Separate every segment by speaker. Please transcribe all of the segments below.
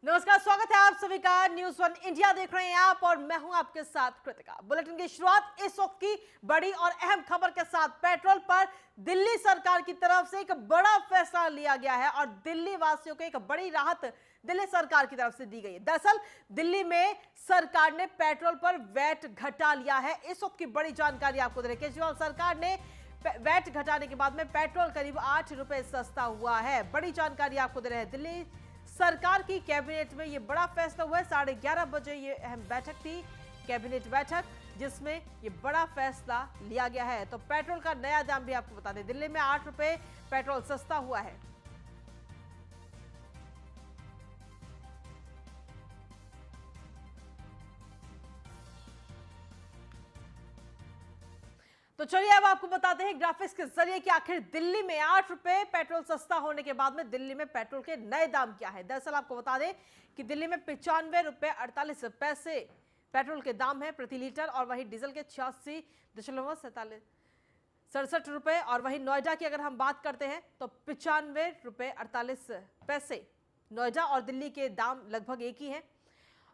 Speaker 1: नमस्कार, स्वागत है आप सभी का। न्यूज़ वन इंडिया देख रहे हैं आप और मैं हूं आपके साथ कृतिका। बुलेटिन की शुरुआत इस वक्त की बड़ी और अहम खबर के साथ। पेट्रोल पर दिल्ली सरकार की तरफ से एक बड़ा फैसला लिया गया है और दिल्ली वासियों को एक बड़ी राहत दिल्ली सरकार की तरफ से दी गई है। दरअसल दिल्ली में सरकार ने पेट्रोल पर वैट घटा लिया है। इस वक्त की बड़ी जानकारी आपको दे रहे हैं। केजरीवाल सरकार ने वैट घटाने के बाद में पेट्रोल करीब 8 रुपए सस्ता हुआ है। बड़ी जानकारी आपको दे रहे हैं। दिल्ली सरकार की कैबिनेट में यह बड़ा फैसला हुआ है। 11:30 बजे ये अहम बैठक थी, कैबिनेट बैठक, जिसमें ये बड़ा फैसला लिया गया है। तो पेट्रोल का नया दाम भी आपको बता दें, दिल्ली में 8 रुपए पेट्रोल सस्ता हुआ है। तो चलिए अब आपको बताते हैं ग्राफिक्स के जरिए कि आखिर दिल्ली में 8 रुपए पेट्रोल सस्ता होने के बाद में दिल्ली में पेट्रोल के नए दाम क्या है। दरअसल आपको बता दें कि दिल्ली में 95 रुपए 48 पैसे पेट्रोल के दाम है प्रति लीटर, और वहीं डीजल के 86.67 रुपए। और वहीं नोएडा की अगर हम बात करते हैं तो 95 रुपए 48 पैसे। नोएडा और दिल्ली के दाम लगभग एक ही हैं।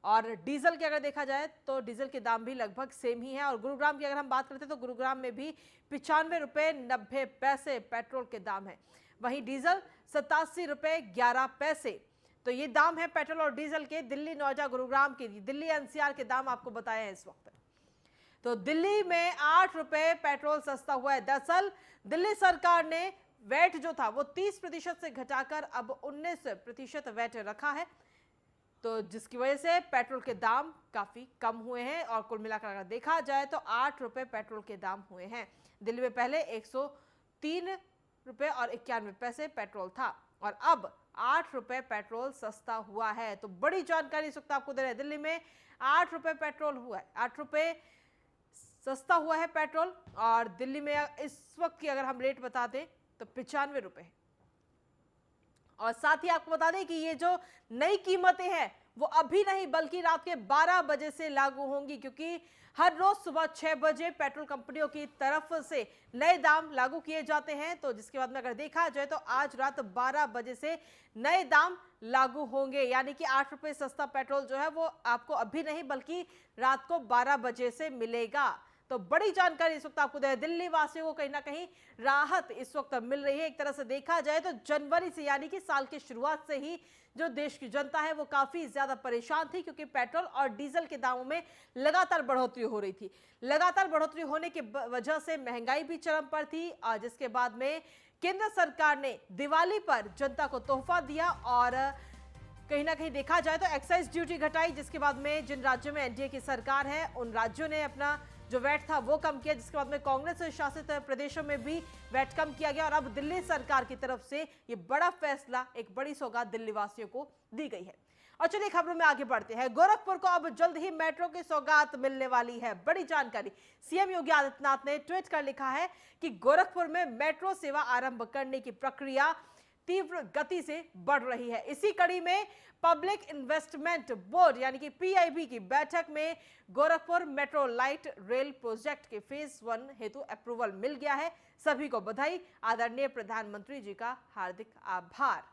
Speaker 1: और डीजल की अगर देखा जाए तो डीजल के दाम भी लगभग सेम ही है। और गुरुग्राम की अगर हम बात करते हैं तो गुरुग्राम में भी 95 रुपए 90 पैसे पेट्रोल के दाम है। वहीं डीजल 87 रुपए 11 पैसे। तो ये दाम है पेट्रोल और डीजल के दिल्ली, नोएडा, गुरुग्राम के। दिल्ली एनसीआर के दाम आपको बताए हैं इस वक्त। तो दिल्ली में 8 रुपए पेट्रोल सस्ता हुआ है। दरअसल दिल्ली सरकार ने वैट जो था वो 30% से घटाकर अब 19% वैट रखा है, तो जिसकी वजह से पेट्रोल के दाम काफी कम हुए हैं। और कुल मिलाकर अगर देखा जाए तो 8 रुपए पेट्रोल के दाम हुए हैं। दिल्ली में पहले 103 रुपए और 91 पैसे पेट्रोल था और अब 8 रुपए पेट्रोल सस्ता हुआ है। तो बड़ी जानकारी इस वक्त आपको दे रहे हैं। दिल्ली में 8 रुपए पेट्रोल हुआ है, 8 रुपए सस्ता हुआ है पेट्रोल। और दिल्ली में इस वक्त की अगर हम रेट बता दें तो 95 रुपए। और साथ ही आपको बता दें कि ये जो नई कीमतें हैं वो अभी नहीं बल्कि रात के 12 बजे से लागू होंगी, क्योंकि हर रोज सुबह 6 बजे पेट्रोल कंपनियों की तरफ से नए दाम लागू किए जाते हैं। तो जिसके बाद में अगर देखा जाए तो आज रात 12 बजे से नए दाम लागू होंगे, यानी कि 8 रुपए सस्ता पेट्रोल जो है वो आपको अभी नहीं बल्कि रात को 12 बजे से मिलेगा। तो बड़ी जानकारी इस वक्त आपको दे, दिल्ली वासियों को कहीं ना कहीं राहत इस वक्त मिल रही है। एक तरह से देखा जाए तो जनवरी से, यानी कि साल की शुरुआत से ही जो देश की जनता है वो काफी ज्यादा परेशान थी, क्योंकि पेट्रोल और डीजल के दामों में लगातार बढ़ोतरी हो रही थी। लगातार बढ़ोतरी होने की वजह से महंगाई भी चरम पर थी। और जिसके बाद में केंद्र सरकार ने दिवाली पर जनता को तोहफा दिया और कहीं ना कहीं देखा जाए तो एक्साइज ड्यूटी घटाई, जिसके बाद में जिन राज्यों में एनडीए की सरकार है उन राज्यों ने अपना जो वैट था वो कम किया, जिसके बाद में कांग्रेस शासित प्रदेशों में भी वैट कम किया गया। और अब दिल्ली सरकार की तरफ से ये बड़ा फैसला, एक बड़ी सौगात दिल्ली वासियों को दी गई है। और चलिए खबरों में आगे बढ़ते हैं। गोरखपुर को अब जल्द ही मेट्रो की सौगात मिलने वाली है। बड़ी जानकारी, सीएम योगी आदित्यनाथ ने ट्वीट कर लिखा है कि गोरखपुर में मेट्रो सेवा आरंभ करने की प्रक्रिया तीव्र गति से बढ़ रही है। इसी कड़ी में पब्लिक इन्वेस्टमेंट बोर्ड यानी कि पीआईबी की बैठक में Gorakhpur metro light rail project के फेज 1 हेतु अप्रूवल मिल गया है। सभी को बधाई, आदरणीय प्रधानमंत्री जी का हार्दिक आभार।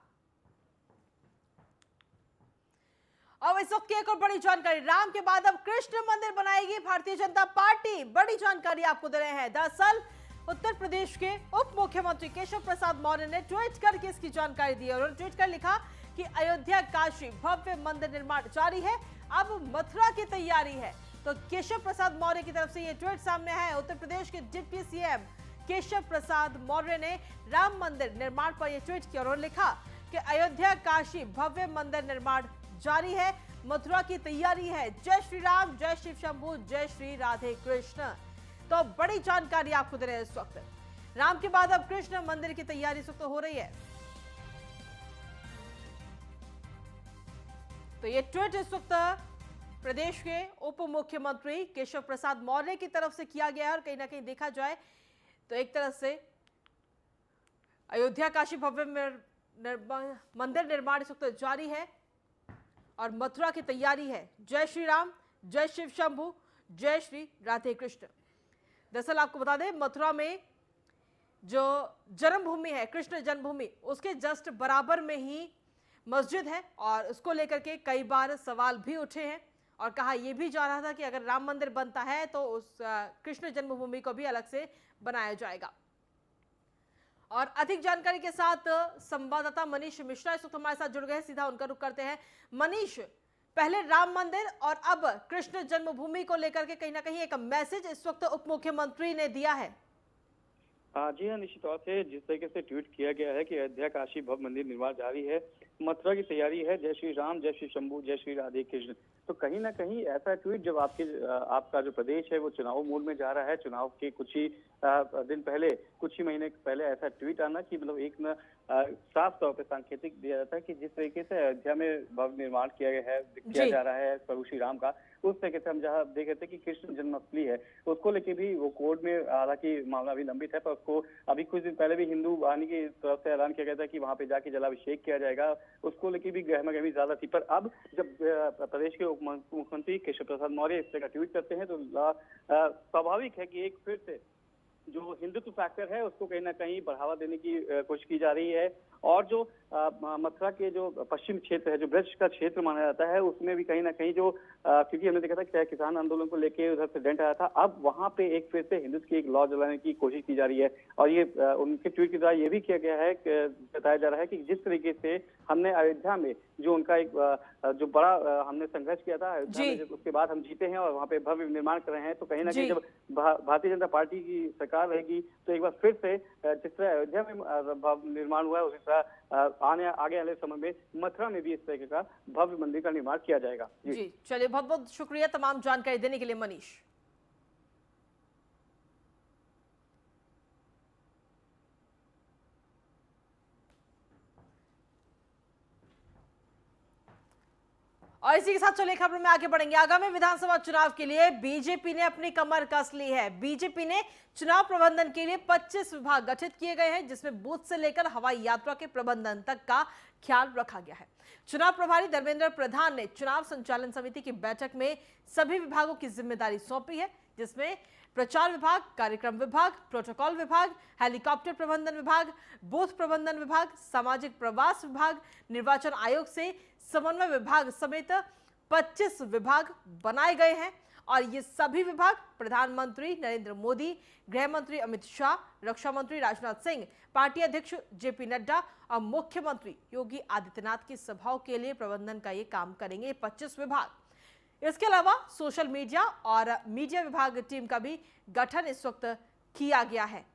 Speaker 1: अब इस वक्त की एक और बड़ी जानकारी, राम के बाद अब कृष्ण मंदिर बनाएगी भारतीय जनता पार्टी। बड़ी जानकारी आपको दे रहे हैं। दरअसल उत्तर प्रदेश के उप मुख्यमंत्री केशव प्रसाद मौर्य ने ट्वीट करके इसकी जानकारी दी और उन्होंने ट्वीट कर लिखा कि अयोध्या काशी भव्य मंदिर निर्माण जारी है, अब मथुरा की तैयारी है। तो केशव प्रसाद मौर्य की तरफ से ये ट्वीट सामने है। उत्तर प्रदेश के डिप्टी सीएम केशव प्रसाद मौर्य ने राम मंदिर निर्माण पर यह ट्वीट किया और उन्होंने लिखा कि अयोध्या काशी भव्य मंदिर निर्माण जारी है, मथुरा की तैयारी है। जय श्री राम, जय शिव शंभू, जय श्री राधे कृष्ण। तो बड़ी जानकारी आपको दे रहे हैं इस वक्त। राम के बाद अब कृष्ण मंदिर की तैयारी इस वक्त हो रही है। तो ये ट्वीट इस वक्त प्रदेश के उप मुख्यमंत्री केशव प्रसाद मौर्य की तरफ से किया गया है। और कहीं ना कहीं देखा जाए तो एक तरह से अयोध्या काशी भव्य मंदिर निर्माण इस वक्त जारी है और मथुरा की तैयारी है। जय श्री राम, जय शिव शंभू, जय श्री राधे कृष्ण। दरअसल आपको बता दें, मथुरा में जो जन्मभूमि है, कृष्ण जन्मभूमि, उसके जस्ट बराबर में ही मस्जिद है और उसको लेकर के कई बार सवाल भी उठे हैं और कहा यह भी जा रहा था कि अगर राम मंदिर बनता है तो उस कृष्ण जन्मभूमि को भी अलग से बनाया जाएगा। और अधिक जानकारी के साथ संवाददाता मनीष मिश्रा इस वक्त हमारे साथ जुड़ गए, सीधा उनका रुख करते हैं। मनीष, पहले राम मंदिर और अब कृष्ण जन्मभूमि को लेकर के कहीं ना कहीं एक मैसेज इस वक्त उप मुख्यमंत्री ने दिया है।
Speaker 2: जी हाँ, निश्चित तौर से जिस तरीके से ट्वीट किया गया है कि अयोध्या काशी भव्य मंदिर निर्माण जारी है, मथुरा की तैयारी है, जय श्री राम, जय श्री शंभू, जय श्री राधे कृष्ण। तो कहीं ना कहीं ऐसा ट्वीट जब आपका जो प्रदेश है वो चुनाव मूड में जा रहा है, चुनाव के कुछ ही दिन पहले, कुछ ही महीने पहले ऐसा ट्वीट आना कि मतलब एक न साफ तौर पे सांकेतिक दिया जाता है कि जिस तरीके से अयोध्या में भव्य निर्माण किया जा रहा है प्रभु श्री राम का, उस तरीके से हम जहाँ देख रहे थे कि कृष्ण जन्माष्टमी है उसको लेके भी वो कोर्ट में, हालांकि मामला अभी लंबित है, पर उसको अभी कुछ दिन पहले भी हिंदू वाहिनी की तरफ से ऐलान किया गया था कि वहां पे जाके जलाभिषेक किया जाएगा, उसको लेके भी गहमागहमी ज्यादा थी। पर अब जब प्रदेश के उप मुख्यमंत्री केशव प्रसाद मौर्य इस तरह का ट्वीट करते हैं तो स्वाभाविक है कि एक फिर से जो हिंदुत्व फैक्टर है उसको कहीं ना कहीं बढ़ावा देने की कोशिश की जा रही है। और जो मथुरा के जो पश्चिम क्षेत्र है, जो ब्रज का क्षेत्र माना जाता है, उसमें भी कहीं ना कहीं जो क्योंकि हमने देखा था कि किसान आंदोलन को लेके उधर से डेंट आया था, अब वहां पे एक फिर से हिंदुत्व की एक लॉ जलाने की कोशिश की जा रही है। और ये उनके ट्वीट के द्वारा ये भी किया गया है, बताया जा रहा है कि जिस तरीके से हमने अयोध्या में जो उनका एक जो बड़ा हमने संघर्ष किया था अयोध्या में, उसके बाद हम जीते हैं और वहाँ पे भव्य निर्माण कर रहे हैं, तो कहीं ना कहीं जब भारतीय जनता पार्टी की सरकार रहेगी तो एक बार फिर से जिस तरह अयोध्या में भव्य निर्माण हुआ है उसी तरह आगे आने समय में मथुरा में भी इस तरीके का भव्य मंदिर का निर्माण किया जाएगा।
Speaker 1: जी चलिए, बहुत बहुत शुक्रिया तमाम जानकारी देने के लिए मनीष। और इसी के साथ चलिए खबर में आगे बढ़ेंगे। आगामी विधानसभा चुनाव के लिए बीजेपी ने अपनी कमर कस ली है। बीजेपी ने चुनाव प्रबंधन के लिए 25 विभाग गठित किए गए हैं, जिसमें बूथ से लेकर हवाई यात्रा के प्रबंधन तक का ख्याल रखा गया है। चुनाव प्रभारी धर्मेंद्र प्रधान ने चुनाव संचालन समिति की बैठक में सभी विभागों की जिम्मेदारी सौंपी है, जिसमें प्रचार विभाग, कार्यक्रम विभाग, प्रोटोकॉल विभाग, हेलीकॉप्टर प्रबंधन विभाग, बूथ प्रबंधन विभाग, सामाजिक प्रवास विभाग, निर्वाचन आयोग से समन्वय विभाग समेत 25 विभाग बनाए गए हैं। और ये सभी विभाग प्रधानमंत्री नरेंद्र मोदी, गृह मंत्री अमित शाह, रक्षा मंत्री राजनाथ सिंह, पार्टी अध्यक्ष जेपी नड्डा और मुख्यमंत्री योगी आदित्यनाथ की सभाओं के लिए प्रबंधन का ये काम करेंगे 25 विभाग। इसके अलावा सोशल मीडिया और मीडिया विभाग टीम का भी गठन इस वक्त किया गया है।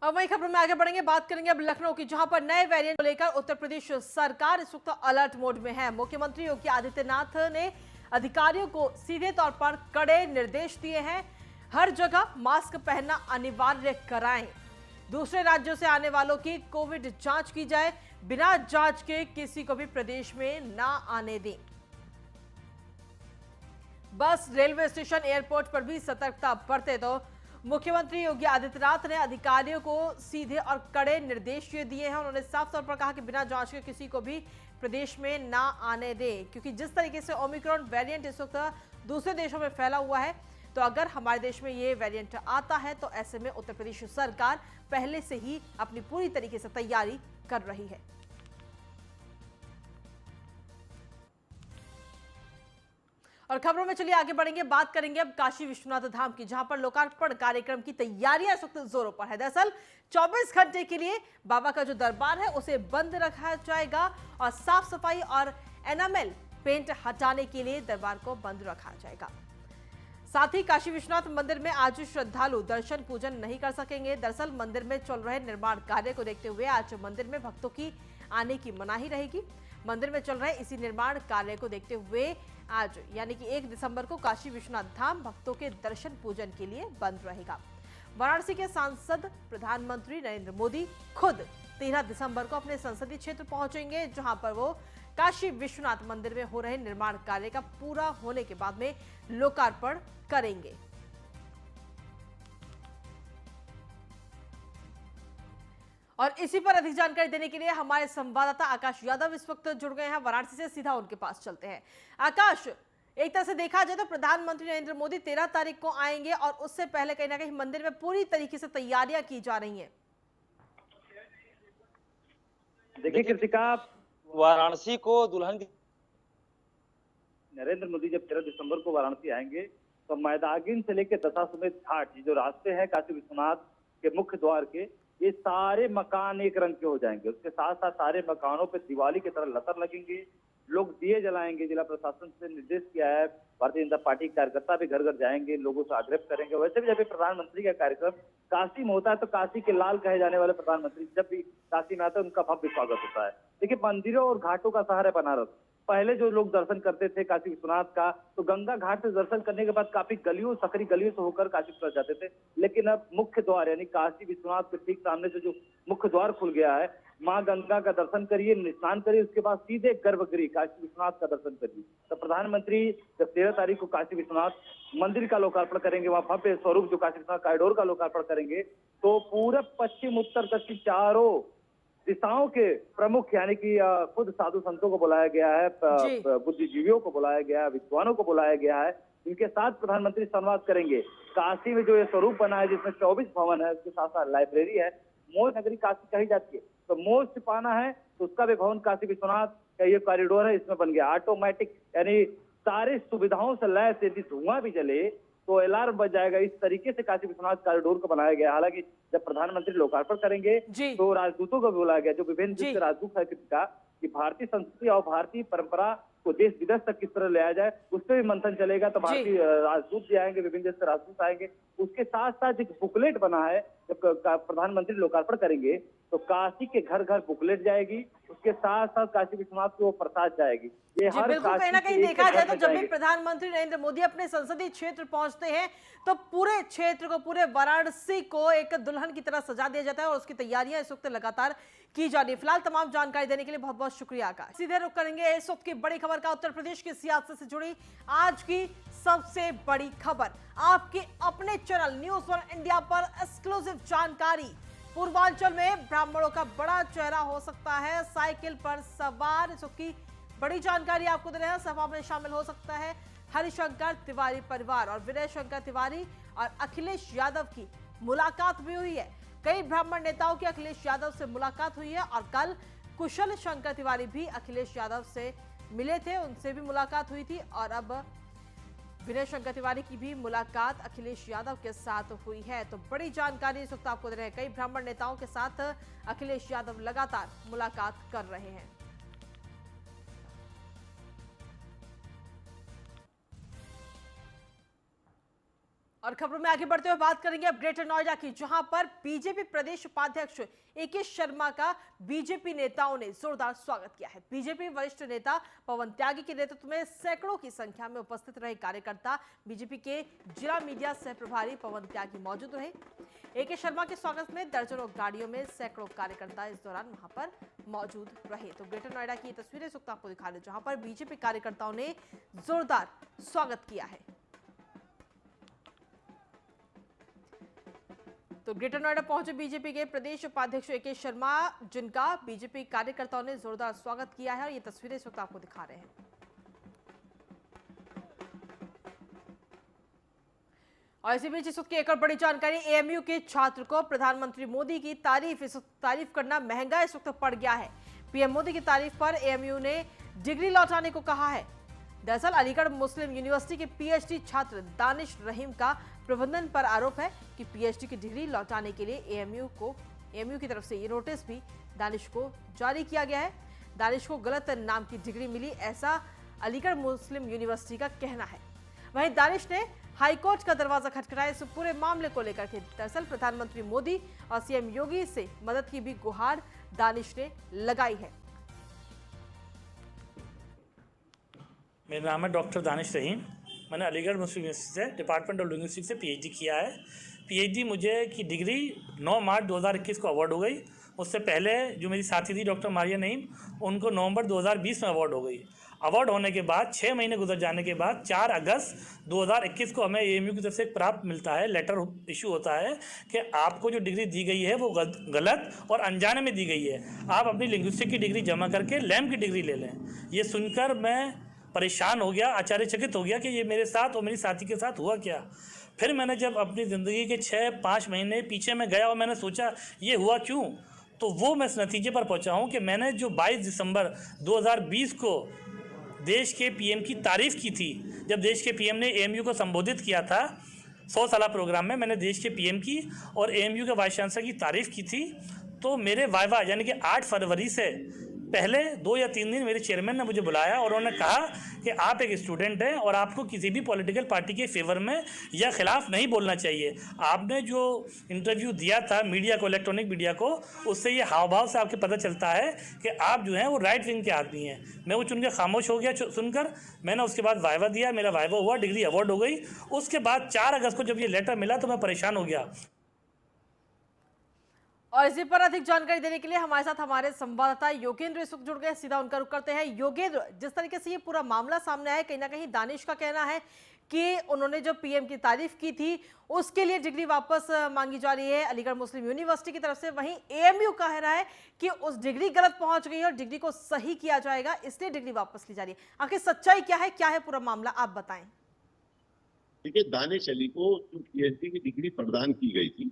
Speaker 1: अब वही खबर में आगे बढ़ेंगे, बात करेंगे अब लखनऊ की, जहां पर नए वेरिएंट को लेकर उत्तर प्रदेश सरकार इस वक्त अलर्ट मोड में है। मुख्यमंत्री योगी आदित्यनाथ ने अधिकारियों को सीधे तौर पर कड़े निर्देश दिए हैं। हर जगह मास्क पहनना अनिवार्य कराएं। दूसरे राज्यों से आने वालों की कोविड जांच की जाए, बिना जांच के किसी को भी प्रदेश में ना आने दें। बस, रेलवे स्टेशन, एयरपोर्ट पर भी सतर्कता बरते। तो मुख्यमंत्री योगी आदित्यनाथ ने अधिकारियों को सीधे और कड़े निर्देश दिए हैं। उन्होंने साफ तौर पर कहा कि बिना जांच के किसी को भी प्रदेश में ना आने दें, क्योंकि जिस तरीके से ओमिक्रॉन वेरिएंट इस वक्त दूसरे देशों में फैला हुआ है, तो अगर हमारे देश में ये वेरिएंट आता है तो ऐसे में उत्तर प्रदेश सरकार पहले से ही अपनी पूरी तरीके से तैयारी कर रही है। और खबरों में चलिए आगे बढ़ेंगे, बात करेंगे अब काशी विश्वनाथ धाम की, जहां पर लोकार्पण कार्यक्रम की तैयारियां इस वक्त जोरों पर है। दरअसल 24 घंटे के लिए बाबा का जो दरबार है उसे बंद रखा जाएगा और साफ सफाई और एनामेल पेंट हटाने के लिए दरबार को बंद रखा जाएगा। साथ ही काशी विश्वनाथ मंदिर में आज श्रद्धालु दर्शन पूजन नहीं कर सकेंगे। दरअसल मंदिर में चल रहे निर्माण कार्य को देखते हुए आज मंदिर में भक्तों की आने की मनाही रहेगी। मंदिर में चल रहे इसी निर्माण कार्य को देखते हुए आज यानी कि 1 दिसंबर को काशी विश्वनाथ धाम भक्तों के दर्शन पूजन के लिए बंद रहेगा। वाराणसी के सांसद प्रधानमंत्री नरेंद्र मोदी खुद 13 दिसंबर को अपने संसदीय क्षेत्र पहुंचेंगे, जहां पर वो काशी विश्वनाथ मंदिर में हो रहे निर्माण कार्य का पूरा होने के बाद में लोकार्पण करेंगे। और इसी पर अधिक जानकारी देने के लिए हमारे संवाददाता आकाश यादव इस वक्त जुड़ गए हैं वाराणसी से। सीधा उनके पास चलते हैं। आकाश, एक तरह से देखा जाए तो प्रधानमंत्री नरेंद्र मोदी 13 तारीख को आएंगे और उससे पहले कहीं ना कहीं मंदिर में पूरी तरीके से तैयारियां की जा रही हैं।
Speaker 3: देखिए कृतिका, वाराणसी को दुल्हन की नरेंद्र मोदी जब 13 दिसंबर को वाराणसी आएंगे तो मैदागिन से लेकर दशाश्वमेध घाट, ये जो रास्ते हैं काशी विश्वनाथ के मुख्य द्वार के, ये सारे मकान एक रंग के हो जाएंगे। उसके साथ साथ सारे मकानों पे दिवाली की तरह लतर लगेंगे, लोग दिए जलाएंगे। जिला प्रशासन से निर्देश किया है, भारतीय जनता पार्टी के कार्यकर्ता भी घर घर जाएंगे, लोगों से आग्रह करेंगे। वैसे भी जब भी प्रधानमंत्री का कार्यक्रम काशी में होता है तो काशी के लाल कहे जाने वाले प्रधानमंत्री जब भी काशी में आते हैं उनका भव्य स्वागत होता है। देखिए, मंदिरों और घाटों का शहर है बनारस। पहले जो लोग दर्शन करते थे काशी विश्वनाथ का, तो गंगा घाट से दर्शन करने के बाद काफी गलियों, सकरी गलियों से होकर काशी पहुंच जाते थे। लेकिन अब मुख्य द्वार यानी काशी विश्वनाथ के ठीक सामने से जो मुख्य द्वार खुल गया है, माँ गंगा का दर्शन करिए, स्नान करिए, उसके बाद सीधे गर्भगृह काशी विश्वनाथ का दर्शन करिए। तो प्रधानमंत्री जब 13 तारीख को काशी विश्वनाथ मंदिर का लोकार्पण करेंगे, वहाँ भव्य स्वरूप जो काशी विश्वनाथ कॉरिडोर का लोकार्पण करेंगे, तो पूरे पश्चिम उत्तर दक्षिण चारों दिशाओं के प्रमुख यानी कि खुद साधु संतों को बुलाया गया है, बुद्धिजीवियों को बुलाया गया है, विद्वानों को बुलाया गया है। इनके साथ प्रधानमंत्री संवाद करेंगे। काशी में जो ये स्वरूप बना है जिसमें 24 भवन है, उसके साथ साथ लाइब्रेरी है, मोक्ष नगरी काशी कही जाती है। तो मोक्ष पाना है तो उसका भी भवन काशी विश्वनाथ का ये कॉरिडोर है, इसमें बन गया। ऑटोमेटिक यानी सारी सुविधाओं से लैस, यदि धुआं भी जले तो अलार्म बज जाएगा। इस तरीके से काशी विश्वनाथ कॉरिडोर को बनाया गया। हालांकि जब प्रधानमंत्री लोकार्पण करेंगे तो राजदूतों को भी बुलाया गया, जो विभिन्न राजदूत है कि भारतीय संस्कृति और भारतीय परंपरा को देश विदेश तक किस तरह ले आया जाए, उस पर भी मंथन चलेगा। तो भारतीय राजदूत भी आएंगे, विभिन्न देश से राजदूत आएंगे। उसके साथ साथ एक बुकलेट बना है, जब प्रधानमंत्री लोकार्पण करेंगे तो काशी के घर घर बुकलेट जाएगी, उसके साथ साथ काशी विश्वनाथ की वो प्रसाद जाएगी। ये हर
Speaker 1: बिल्कुल, कहीं ना कहीं देखा जाए तो जब भी प्रधानमंत्री नरेंद्र मोदी अपने संसदीय क्षेत्र पहुंचते हैं तो पूरे क्षेत्र को, पूरे वाराणसी को एक दुल्हन की तरह सजा दिया जाता है और उसकी तैयारियां इस वक्त लगातार की जा रही है। फिलहाल तमाम जानकारी देने के लिए बहुत बहुत शुक्रिया आकाश। सीधे रुख करेंगे इस वक्त की बड़ी खबर का। उत्तर प्रदेश की सियासत से जुड़ी आज की सबसे बड़ी खबर आपके अपने चैनल न्यूज़ 1 इंडिया पर एक्सक्लूसिव जानकारी। पूर्वांचल में ब्राह्मणों का बड़ा चेहरा हो सकता है साइकिल पर सवार, इसकी बड़ी जानकारी आपको दे रहे हैं। सभा में शामिल हो सकता है हरिशंकर तिवारी परिवार और विनय शंकर तिवारी और अखिलेश यादव की मुलाकात भी हुई है। कई ब्राह्मण नेताओं की अखिलेश यादव से मुलाकात हुई है और कल कुशल शंकर तिवारी भी अखिलेश यादव से मिले थे, उनसे भी मुलाकात हुई थी और अब विनय शंकर तिवारी की भी मुलाकात अखिलेश यादव के साथ हुई है। तो बड़ी जानकारी इस वक्त आपको दे रहे हैं। कई ब्राह्मण नेताओं के साथ अखिलेश यादव लगातार मुलाकात कर रहे हैं। और खबरों में आगे बढ़ते हुए बात करेंगे अब ग्रेटर नोएडा की, जहां पर बीजेपी प्रदेश उपाध्यक्ष ए.के. शर्मा का बीजेपी नेताओं ने जोरदार स्वागत किया है। बीजेपी वरिष्ठ नेता पवन त्यागी के नेतृत्व में सैकड़ों की संख्या में उपस्थित रहे कार्यकर्ता, बीजेपी के जिला मीडिया सह प्रभारी पवन त्यागी मौजूद रहे। ए.के. शर्मा के स्वागत में दर्जनों गाड़ियों में सैकड़ों कार्यकर्ता इस दौरान वहां पर मौजूद रहे। तो ग्रेटर नोएडा की तस्वीरें इस वक्त आपको दिखा रहे, जहां पर बीजेपी कार्यकर्ताओं ने जोरदार स्वागत किया है। तो ग्रेटर नोएडा पहुंचे बीजेपी के प्रदेश उपाध्यक्ष ए.के. शर्मा, जिनका बीजेपी कार्यकर्ताओं ने जोरदार स्वागत किया है और ये तस्वीरें इस वक्त आपको दिखा रहे हैं। और इसी बीच इस वक्त की एक और बड़ी जानकारी, एएमयू के छात्र को प्रधानमंत्री मोदी की तारीफ करना महंगा इस वक्त पड़ गया है। पीएम मोदी की तारीफ पर एएमयू ने डिग्री लौटाने को कहा है। दरअसल अलीगढ़ मुस्लिम यूनिवर्सिटी के पीएचडी छात्र दानिश रहीम का प्रबंधन पर आरोप है कि पीएचडी की डिग्री लौटाने के लिए एएमयू की तरफ से ये नोटिस भी दानिश को जारी किया गया है। दानिश को गलत नाम की डिग्री मिली, ऐसा अलीगढ़ मुस्लिम यूनिवर्सिटी का कहना है। वहीं दानिश ने हाईकोर्ट का दरवाजा खटखटाया इस पूरे मामले को लेकर के। दरअसल प्रधानमंत्री मोदी और सीएम योगी से मदद की भी गुहार दानिश ने लगाई है।
Speaker 4: मेरा नाम है डॉक्टर दानिश रहीम। मैंने अलीगढ़ मुस्लिम यूनिवर्सिटी से डिपार्टमेंट ऑफ लिंग्विस्टिक्स से पीएचडी किया है। पीएचडी मुझे की डिग्री 9 मार्च 2021 को अवार्ड हो गई। उससे पहले जो मेरी साथी थी डॉक्टर मारिया नईम, उनको नवंबर 2020 में अवार्ड हो गई। अवार्ड होने के बाद 6 महीने गुजर जाने के बाद 4 अगस्त 2021 को हमें एएमयू की तरफ से एक प्राप्त मिलता है, लेटर इशू होता है कि आपको जो डिग्री दी गई है वो गलत और अनजाने में दी गई है, आप अपनी लिंग्विस्टिक की डिग्री जमा करके लैम की डिग्री ले लें। ये सुनकर मैं परेशान हो गया, आश्चर्यचकित हो गया कि ये मेरे साथ और मेरी साथी के साथ हुआ क्या। फिर मैंने जब अपनी ज़िंदगी के 6-5 महीने पीछे में गया और मैंने सोचा ये हुआ क्यों, तो वो मैं इस नतीजे पर पहुंचा हूं कि मैंने जो 22 दिसंबर 2020 को देश के पीएम की तारीफ़ की थी, जब देश के पीएम ने एएमयू को संबोधित किया था 100 साला प्रोग्राम में, मैंने देश के पीएम की और एएमयू के वाइस चांसलर की तारीफ़ की थी। तो मेरे वाइवा यानी कि 8 फरवरी से पहले 2 या 3 दिन मेरे चेयरमैन ने मुझे बुलाया और उन्होंने कहा कि आप एक स्टूडेंट हैं और आपको किसी भी पॉलिटिकल पार्टी के फेवर में या खिलाफ नहीं बोलना चाहिए। आपने जो इंटरव्यू दिया था मीडिया को, इलेक्ट्रॉनिक मीडिया को, उससे ये हाव भाव से आपके पता चलता है कि आप जो हैं वो राइट विंग के आदमी हैं। मैं वो चुनकर खामोश हो गया सुनकर। मैंने उसके बाद वाइवा दिया, मेरा वाइवा हुआ, डिग्री अवार्ड हो गई। उसके बाद 4 अगस्त को जब ये लेटर मिला तो मैं परेशान हो गया।
Speaker 1: और इसी पर अधिक जानकारी देने के लिए हमारे साथ हमारे संवाददाता योगेंद्र इस वक्त जुड़ गए। सीधा उनका रुख करते हैं। योगेंद्र, जिस तरीके से ये पूरा मामला सामने आया, कहीं ना कहीं दानिश का कहना है कि उन्होंने जो पीएम की तारीफ की थी उसके लिए डिग्री वापस मांगी जा रही है अलीगढ़ मुस्लिम यूनिवर्सिटी की तरफ से। वहीं एएमयू कह रहा है कि उस डिग्री गलत पहुंच गई है और डिग्री को सही किया जाएगा, इसलिए डिग्री वापस ली जा रही है। आखिर सच्चाई क्या है पूरा मामला, आप बताएं।
Speaker 5: देखिए, दानिश अली को जो पीएचडी की डिग्री प्रदान की गई थी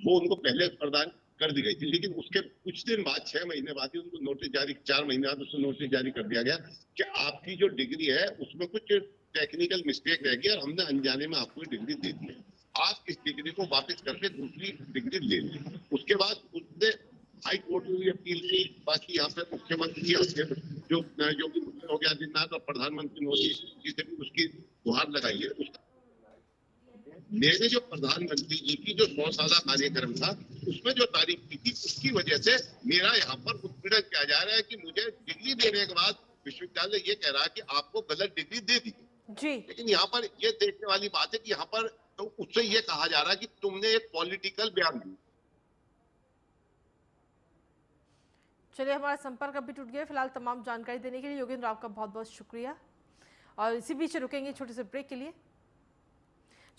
Speaker 5: वो उनको पहले प्रदान कर दी गई थी, लेकिन उसके कुछ दिन बाद 6 महीने बाद ही उनको नोटिस जारी, 4 महीने बाद उसको नोटिस जारी कर दिया गया कि आपकी जो डिग्री है उसमें कुछ टेक्निकल मिस्टेक रह गई और हमने अनजाने में आपको डिग्री दे दी है, आप इस डिग्री को वापस करके दूसरी डिग्री ले लें। उसके बाद उसने हाई कोर्ट में भी अपील की। बाकी यहाँ पे मुख्यमंत्री जो योगी आदित्यनाथ और प्रधानमंत्री मोदी जी से भी उसकी गुहार लगाई है। मेरे जो प्रधानमंत्री जी की जो 100 साला कार्यक्रम था उसमें जो तारीफ की थी उसकी वजह से मेरा यहाँ पर उत्पीड़न किया जा रहा है कि मुझे डिग्री देने के बाद विश्वविद्यालय ये कह रहा है कि आपको गलत डिग्री दे दी
Speaker 1: जी।
Speaker 5: लेकिन यहाँ पर ये देखने वाली बात है कि यहाँ पर तो उससे ये कहा जा रहा है कि तुमने एक पॉलिटिकल बयान दिया।
Speaker 1: चलिए, हमारा संपर्क अभी टूट गया। फिलहाल तमाम जानकारी देने के लिए योगेंद्र आपका बहुत बहुत शुक्रिया। और इसी बीच रुकेंगे छोटे से ब्रेक के लिए।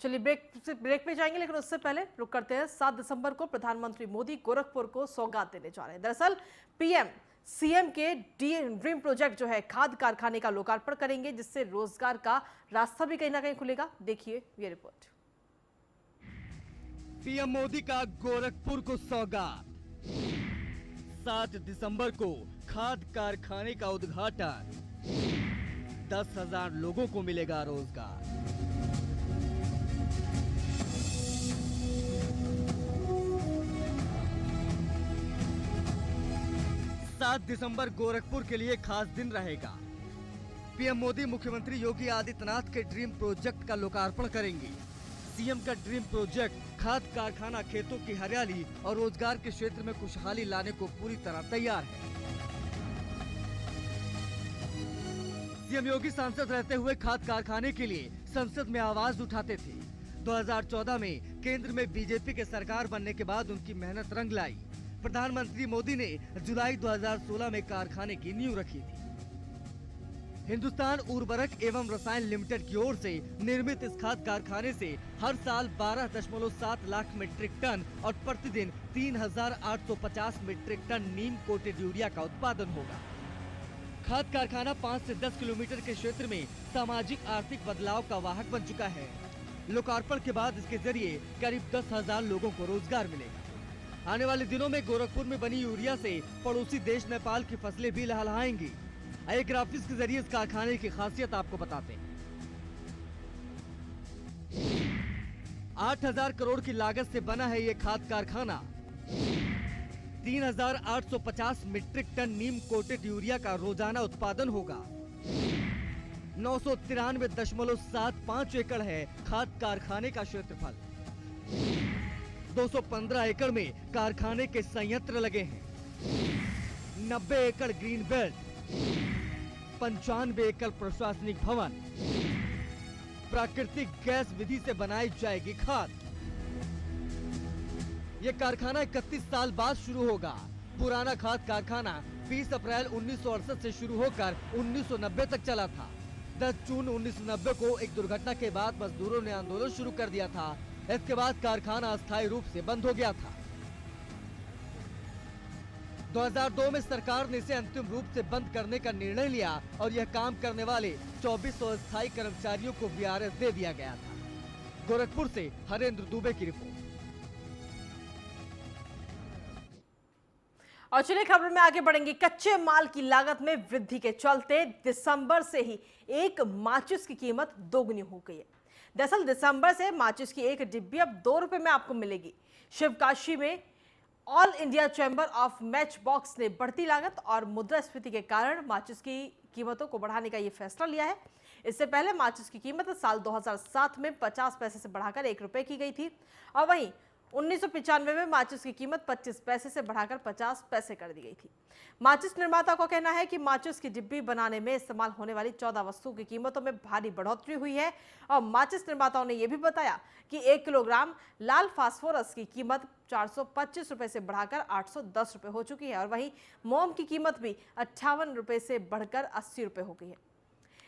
Speaker 1: चलिए, ब्रेक पे जाएंगे, लेकिन उससे पहले रुक करते हैं। 7 दिसंबर को प्रधानमंत्री मोदी गोरखपुर को सौगात देने जा रहे हैं। दरअसल पीएम सीएम के ड्रीम प्रोजेक्ट जो है खाद कारखाने का लोकार्पण करेंगे, जिससे रोजगार का रास्ता भी कहीं ना कहीं खुलेगा। देखिए ये रिपोर्ट।
Speaker 6: पीएम मोदी का गोरखपुर को सौगात। 7 दिसंबर को खाद कारखाने का उद्घाटन। 10,000 लोगों को मिलेगा रोजगार। सात दिसंबर गोरखपुर के लिए खास दिन रहेगा। पीएम मोदी मुख्यमंत्री योगी आदित्यनाथ के ड्रीम प्रोजेक्ट का लोकार्पण करेंगे। सीएम का ड्रीम प्रोजेक्ट खाद कारखाना खेतों की हरियाली और रोजगार के क्षेत्र में खुशहाली लाने को पूरी तरह तैयार है। सीएम योगी सांसद रहते हुए खाद कारखाने के लिए संसद में आवाज उठाते थे। 2014 में केंद्र में बीजेपी के सरकार बनने के बाद उनकी मेहनत रंग लाई। प्रधानमंत्री मोदी ने जुलाई 2016 में कारखाने की नींव रखी थी। हिंदुस्तान उर्वरक एवं रसायन लिमिटेड की ओर से निर्मित इस खाद कारखाने से हर साल 12.7 लाख मीट्रिक टन और प्रतिदिन 3,850 मीट्रिक टन नीम कोटेड यूरिया का उत्पादन होगा। खाद कारखाना 5 से 10 किलोमीटर के क्षेत्र में सामाजिक आर्थिक बदलाव का वाहक बन चुका है। लोकार्पण के बाद इसके जरिए करीब 10,000 लोगों को रोजगार मिलेगा। आने वाले दिनों में गोरखपुर में बनी यूरिया से पड़ोसी देश नेपाल की फसलें भी लहलहाएंगी। एक ग्राफिक्स के जरिए इस कारखाने की खासियत आपको बताते हैं। 8,000 करोड़ की लागत से बना है ये खाद कारखाना। 3,850 मीट्रिक टन नीम कोटेड यूरिया का रोजाना उत्पादन होगा। 993.75 एकड़ है खाद कारखाने का क्षेत्रफल। 215 एकड़ में कारखाने के संयंत्र लगे हैं। 90 एकड़ ग्रीन बेल्ट, 95 एकड़ प्रशासनिक भवन। प्राकृतिक गैस विधि से बनाई जाएगी खाद। यह कारखाना 31 साल बाद शुरू होगा। पुराना खाद कारखाना 20 अप्रैल 1968 से शुरू होकर 1990 तक चला था। 10 जून 1990 को एक दुर्घटना के बाद मजदूरों ने आंदोलन शुरू कर दिया था। इसके बाद कारखाना अस्थायी रूप से बंद हो गया था। 2002 में सरकार ने इसे अंतिम रूप से बंद करने का निर्णय लिया और यह काम करने वाले 2400 अस्थायी कर्मचारियों को वीआरएस दे दिया गया था। गोरखपुर से हरेंद्र दुबे की रिपोर्ट।
Speaker 1: और चलिए खबर में आगे बढ़ेंगे। कच्चे माल की लागत में वृद्धि के चलते दिसंबर से ही एक माचिस की कीमत दोगुनी हो गई है। दरअसल दिसंबर से माचिस की एक डिब्बी अब 2 रुपए में आपको मिलेगी। शिवकाशी में all India chamber of match box ने बढ़ती लागत और मुद्रास्फीति के कारण माचिस की कीमतों को बढ़ाने का ये फैसला लिया है। इससे पहले माचिस की कीमत साल 2007 में 50 पैसे से बढ़ाकर 1 रुपए की गई थी और वहीं 1995 में माचिस की कीमत 25 पैसे से बढ़ाकर 50 पैसे कर दी गई थी। माचिस निर्माता का कहना है कि माचिस की डिब्बी बनाने में इस्तेमाल होने वाली 14 वस्तुओं की कीमतों में भारी बढ़ोतरी हुई है और माचिस निर्माताओं ने यह भी बताया कि 1 किलोग्राम लाल फास्फोरस की कीमत 425 रुपए से बढ़ाकर 810 रुपए हो चुकी है और वहीं मोम की कीमत भी 58 रुपए से बढ़कर 80 रुपए हो गई है।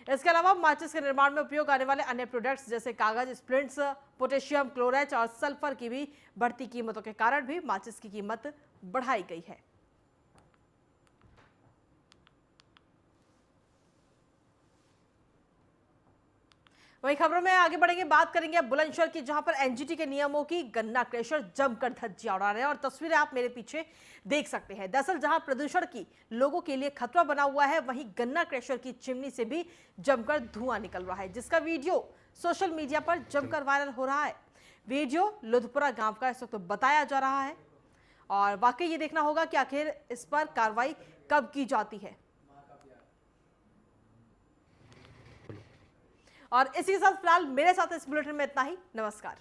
Speaker 1: इसके अलावा माचिस के निर्माण में उपयोग आने वाले अन्य प्रोडक्ट्स जैसे कागज, स्प्लिंट्स, पोटेशियम क्लोराइड और सल्फर की भी बढ़ती कीमतों के कारण भी माचिस की कीमत बढ़ाई गई है। वहीं खबरों में आगे बढ़ेंगे, बात करेंगे अब बुलंदशहर की, जहां पर एनजीटी के नियमों की गन्ना क्रशर जमकर धज्जियां उड़ा रहे हैं और तस्वीरें आप मेरे पीछे देख सकते हैं। दरअसल जहां प्रदूषण की लोगों के लिए खतरा बना हुआ है, वहीं गन्ना क्रशर की चिमनी से भी जमकर धुआं निकल रहा है, जिसका वीडियो सोशल मीडिया पर जमकर वायरल हो रहा है। वीडियो लुधपुरा गांव का इस वक्त बताया जा रहा है और वाकई ये देखना होगा कि आखिर इस पर कार्रवाई कब की जाती है। और इसी के साथ फिलहाल मेरे साथ इस बुलेटिन में इतना ही। नमस्कार।